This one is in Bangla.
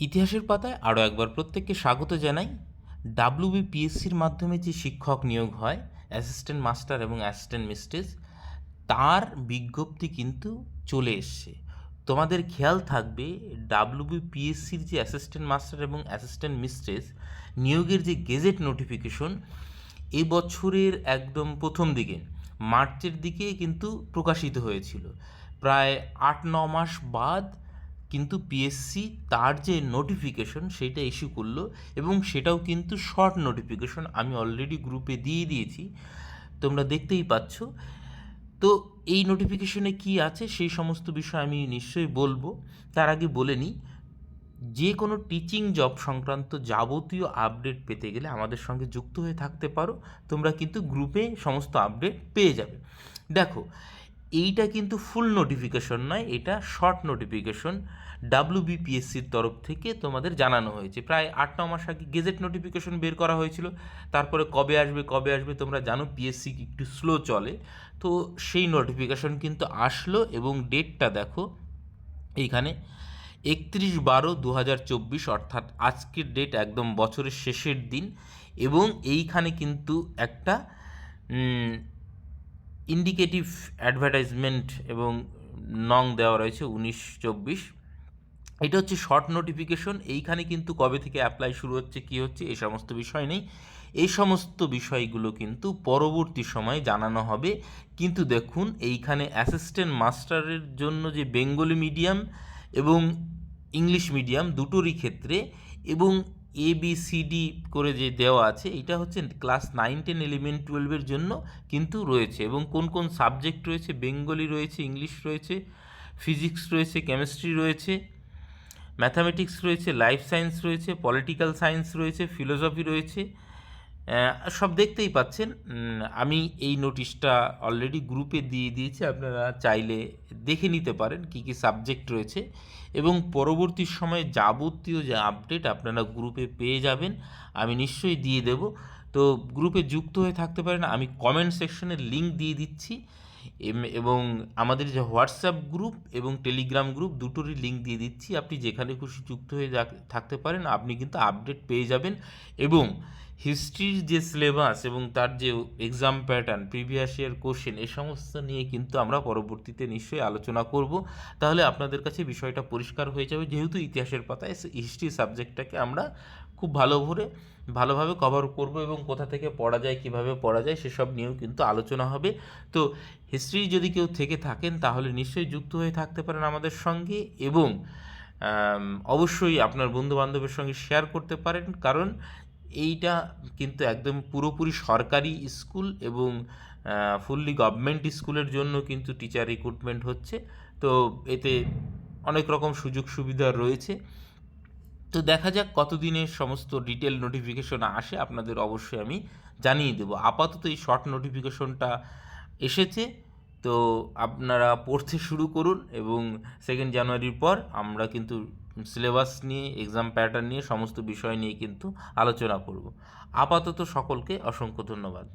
ইতিহাসের পাতায় আরও একবার প্রত্যেককে স্বাগত জানাই। ডাব্লিউবিপিএসসির মাধ্যমে যে শিক্ষক নিয়োগ হয়, অ্যাসিস্ট্যান্ট মাস্টার এবং অ্যাসিস্ট্যান্ট মিস্ট্রেস, তার বিজ্ঞপ্তি কিন্তু চলে এসছে। তোমাদের খেয়াল থাকবে, ডাব্লিউবিপিএসসির যে অ্যাসিস্ট্যান্ট মাস্টার এবং অ্যাসিস্ট্যান্ট মিস্ট্রেস নিয়োগের যে গেজেট নোটিফিকেশন, এবছরের একদম প্রথম দিকে মার্চের দিকে কিন্তু প্রকাশিত হয়েছিল। প্রায় ৮-৯ মাস বাদ কিন্তু পিএসসি তার যে নোটিফিকেশন সেইটা ইস্যু করলো, এবং সেটাও কিন্তু শর্ট নোটিফিকেশন। আমি অলরেডি গ্রুপে দিয়ে দিয়েছি, তোমরা দেখতেই পাচ্ছ। তো এই নোটিফিকেশনে কি আছে সেই সমস্ত বিষয় আমি নিশ্চয়ই বলবো। তার আগে বলে নিই, যে কোনো টিচিং জব সংক্রান্ত যাবতীয় আপডেট পেতে গেলে আমাদের সঙ্গে যুক্ত হয়ে থাকতে পারো। তোমরা কিন্তু গ্রুপে সমস্ত আপডেট পেয়ে যাবে। দেখো, এইটা কিন্তু ফুল নোটিফিকেশন নয়, এটা শর্ট নোটিফিকেশন। ডাব্লিউবিপিএসসির তরফ থেকে তোমাদের জানানো হয়েছে। প্রায় ৮-৯ মাস আগে গেজেট নোটিফিকেশন বের করা হয়েছিল। তারপরে কবে আসবে কবে আসবে তোমরা জানো, পিএসসি একটু স্লো চলে। তো সেই নোটিফিকেশন কিন্তু আসলো, এবং ডেটটা দেখো এইখানে 31/12/2024, অর্থাৎ আজকের ডেট একদম বছরের শেষের দিন। এবং এইখানে কিন্তু একটা ইন্ডিকেটিভ অ্যাডভার্টাইজমেন্ট এবং নং দেওয়া রয়েছে 19-24। এটা হচ্ছে শর্ট নোটিফিকেশন। এইখানে কিন্তু কবে থেকে অ্যাপ্লাই শুরু হচ্ছে, কী হচ্ছে, এই সমস্ত বিষয় নেই। এই সমস্ত বিষয়গুলো কিন্তু পরবর্তী সময়ে জানানো হবে। কিন্তু দেখুন, এইখানে অ্যাসিস্ট্যান্ট মাস্টারের জন্য যে বেঙ্গলি মিডিয়াম এবং ইংলিশ মিডিয়াম দুটোরই ক্ষেত্রে, এবং ABCD করে যে দেওয়া আছে, এটা হচ্ছে ক্লাস 9, 10, 11, 12-এর জন্য কিন্তু রয়েছে। এবং কোন কোন সাবজেক্ট রয়েছে, বেঙ্গলি রয়েছে, ইংলিশ রয়েছে, ফিজিক্স রয়েছে, কেমিস্ট্রি রয়েছে, ম্যাথামেটিক্স রয়েছে, লাইফ সায়েন্স রয়েছে, পলিটিক্যাল সায়েন্স রয়েছে, ফিলোসফি রয়েছে, সব দেখতেই পাচ্ছেন। আমি এই নোটিশটা অলরেডি গ্রুপে দিয়ে দিয়েছি, আপনারা চাইলে দেখে নিতে পারেন কী কী সাবজেক্ট রয়েছে। এবং পরবর্তী সময়ে যাবতীয় যে আপডেট আপনারা গ্রুপে পেয়ে যাবেন, আমি নিশ্চয়ই দিয়ে দেব। তো গ্রুপে যুক্ত হয়ে থাকতে পারেন। আমি কমেন্ট সেকশনে লিঙ্ক দিয়ে দিচ্ছি, এবং আমাদের যে হোয়াটসঅ্যাপ গ্রুপ এবং টেলিগ্রাম গ্রুপ দুটোরই লিঙ্ক দিয়ে দিচ্ছি। আপনি যেখানে খুশি যুক্ত হয়ে থাকতে পারেন, আপনি কিন্তু আপডেট পেয়ে যাবেন। এবং হিস্ট্রির যে সিলেবাস এবং তার যে exam pattern, previous year question, এই সমস্ত নিয়ে কিন্তু আমরা পরবর্তীতে নিশ্চয়ই আলোচনা করব। তাহলে আপনাদের কাছে বিষয়টা পরিষ্কার হয়ে যাবে। যেহেতু ইতিহাসের পাতায় হিস্ট্রি সাবজেক্টটাকে আমরা খুব ভালোভাবে কভার করব, এবং কোথা থেকে পড়া যায়, কিভাবে পড়া যায়, সেসব নিয়েও কিন্তু আলোচনা হবে। তো হিস্ট্রি যদি কেউ থেকে থাকেন তাহলে নিশ্চয়ই যুক্ত হয়ে থাকতে পারেন আমাদের সঙ্গে, এবং অবশ্যই আপনার বন্ধুবান্ধবের সঙ্গে শেয়ার করতে পারেন। কারণ এইটা কিন্তু একদম পুরোপুরি সরকারি স্কুল এবং ফুললি গভর্নমেন্ট স্কুলের জন্য কিন্তু টিচার রিক্রুটমেন্ট হচ্ছে। তো এতে অনেক রকম সুযোগ সুবিধা রয়েছে। তো দেখা যাক কতদিনে সমস্ত ডিটেল নোটিফিকেশন আসে, আপনাদের অবশ্যই আমি জানিয়ে দেবো। আপাতত এই শর্ট নোটিফিকেশনটা এসেছে, তো আপনারা পড়তে শুরু করুন। এবং 2 জানুয়ারির পর আমরা কিন্তু সিলেবাস নিয়ে, এক্সাম প্যাটার্ন নিয়ে, সমস্ত বিষয় নিয়ে কিন্তু আলোচনা করব। আপাতত সকলকে অসংখ্য ধন্যবাদ।